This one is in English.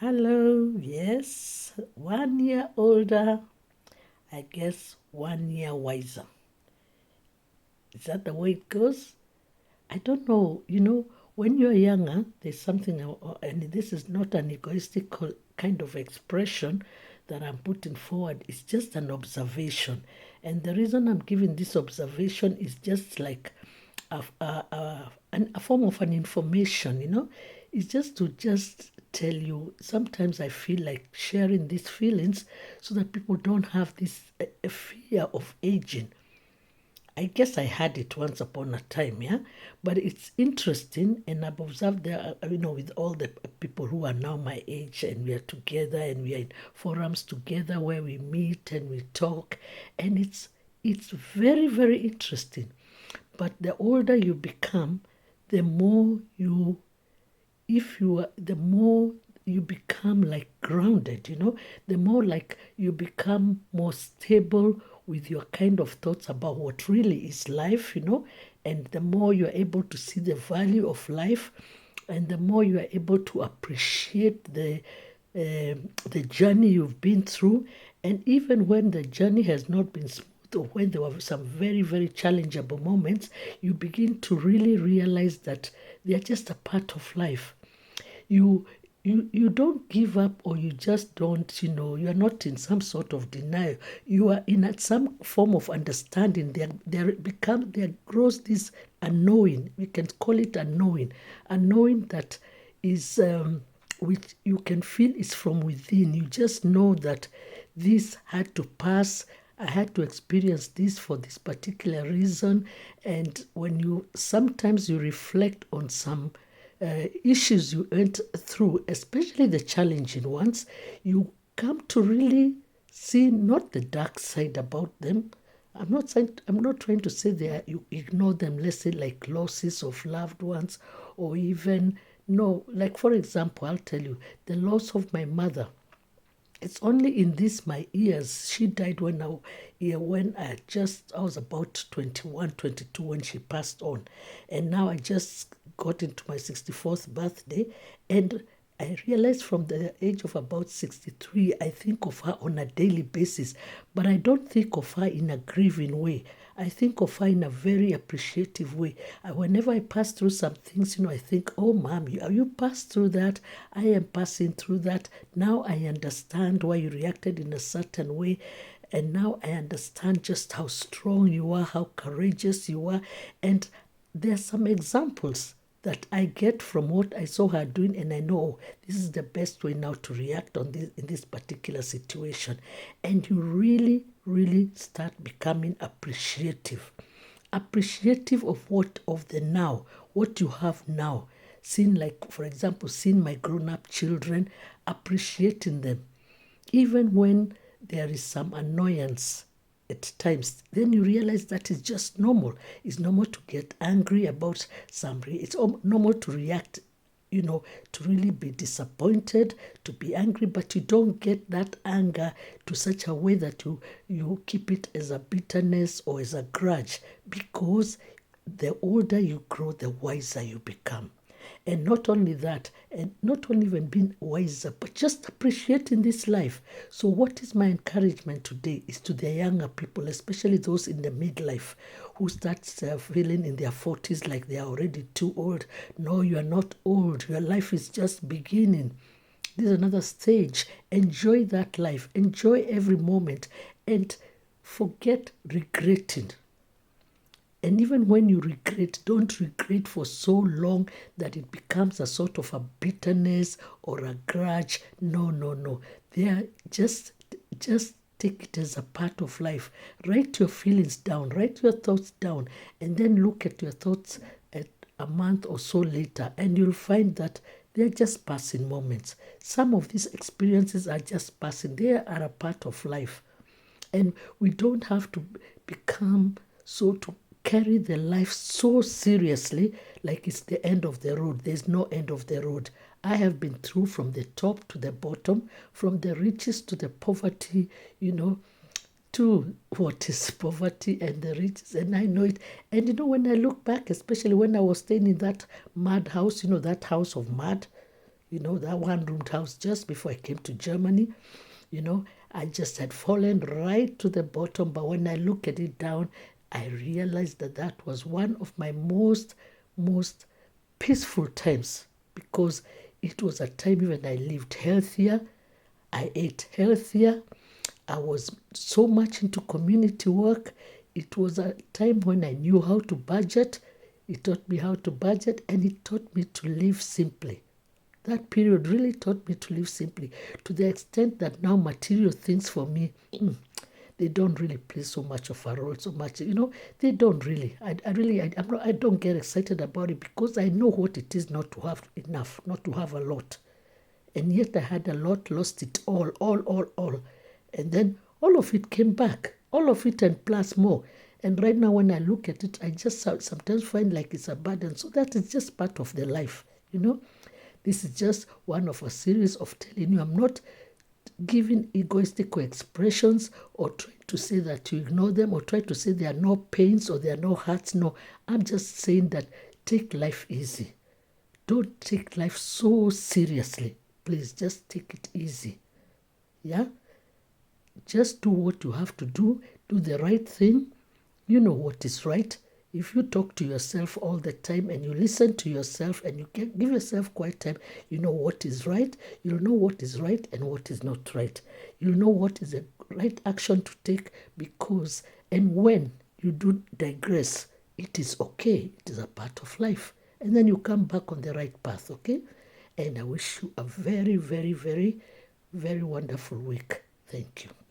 Hello, yes, 1 year older, I guess 1 year wiser. Is that the way it goes? I don't know. When you're younger, there's something, and this is not an egoistical kind of expression that I'm putting forward, it's just an observation. And the reason I'm giving this observation is just like a form of an information. It's just to just tell you, sometimes I feel like sharing these feelings so that people don't have this a fear of aging. I guess I had it once upon a time, yeah. But it's interesting, and I've observed there, with all the people who are now my age, and we are together, and we are in forums together where we meet and we talk, and it's very, very interesting. But the older you become, the more you if you are the more you become like grounded, the more like you become more stable with your kind of thoughts about what really is life, and the more you're able to see the value of life, and the more you are able to appreciate the journey you've been through. And even when the journey has not been smooth, or when there were some very, very challengeable moments, you begin to really realize that they are just a part of life. You you you don't give up, or you just don't, you are not in some sort of denial. You are in some form of understanding. There grows this unknowing. We can call it a knowing that is which you can feel is from within. You just know that this had to pass. I had to experience this for this particular reason. And when you sometimes you reflect on some issues you went through, especially the challenging ones, you come to really see not the dark side about them. I'm not trying to say that you ignore them, let's say like losses of loved ones, or even no, like for example, I'll tell you the loss of my mother. It's only in this my years. She died when I was about 21, 22 when she passed on. And now I just got into my 64th birthday, and I realized from the age of about 63, I think of her on a daily basis, but I don't think of her in a grieving way. I think of her in a very appreciative way. Whenever I pass through some things, I think, oh, mom, you passed through that. I am passing through that. Now I understand why you reacted in a certain way. And now I understand just how strong you are, how courageous you are. And there are some examples that I get from what I saw her doing, and I know, oh, this is the best way now to react on this in this particular situation. And you really, really start becoming appreciative of the now, what you have now. Seeing, like for example, seeing my grown-up children, appreciating them, even when there is some annoyance at times, then you realize that is just normal. It's normal to get angry about somebody. It's normal to react, to really be disappointed, to be angry, but you don't get that anger to such a way that you keep it as a bitterness or as a grudge, because the older you grow, the wiser you become. And not only that, and not only even being wiser, but just appreciating this life. So what is my encouragement today is to the younger people, especially those in the midlife who start feeling in their 40s like they are already too old. No, you are not old. Your life is just beginning. This is another stage. Enjoy that life. Enjoy every moment, and forget regretting. And even when you regret, don't regret for so long that it becomes a sort of a bitterness or a grudge. No, no, no. There, just take it as a part of life. Write your feelings down, write your thoughts down, and then look at your thoughts at a month or so later, and you'll find that they're just passing moments. Some of these experiences are just passing. They are a part of life. And we don't have to become to carry the life so seriously like it's the end of the road. There's no end of the road. I have been through from the top to the bottom, from the riches to the poverty, to what is poverty and the riches, and I know it. And when I look back, especially when I was staying in that mud house, that house of mud, that one-roomed house just before I came to Germany. I just had fallen right to the bottom. But when I look at it down, I realized that was one of my most peaceful times, because it was a time when I lived healthier, I ate healthier, I was so much into community work. It was a time when I knew how to budget. It taught me how to budget, and it taught me to live simply. That period really taught me to live simply, to the extent that now material things for me, they don't really play so much of a role, so much, they don't really. I don't get excited about it, because I know what it is not to have enough, not to have a lot. And yet I had a lot, lost it all. And then all of it came back, all of it and plus more. And right now when I look at it, I just sometimes find like it's a burden. So that is just part of the life, This is just one of a series of telling you I'm not giving egoistical expressions or trying to say that you ignore them or try to say there are no pains or there are no hurts. No, I'm just saying that take life easy. Don't take life so seriously. Please just take it easy. Yeah? Just do what you have to do. Do the right thing. You know what is right. If you talk to yourself all the time and you listen to yourself and you give yourself quiet time, you know what is right. You'll know what is right and what is not right. You'll know what is the right action to take, because, and when you do digress, it is okay. It is a part of life. And then you come back on the right path, okay? And I wish you a very, very, very, very wonderful week. Thank you.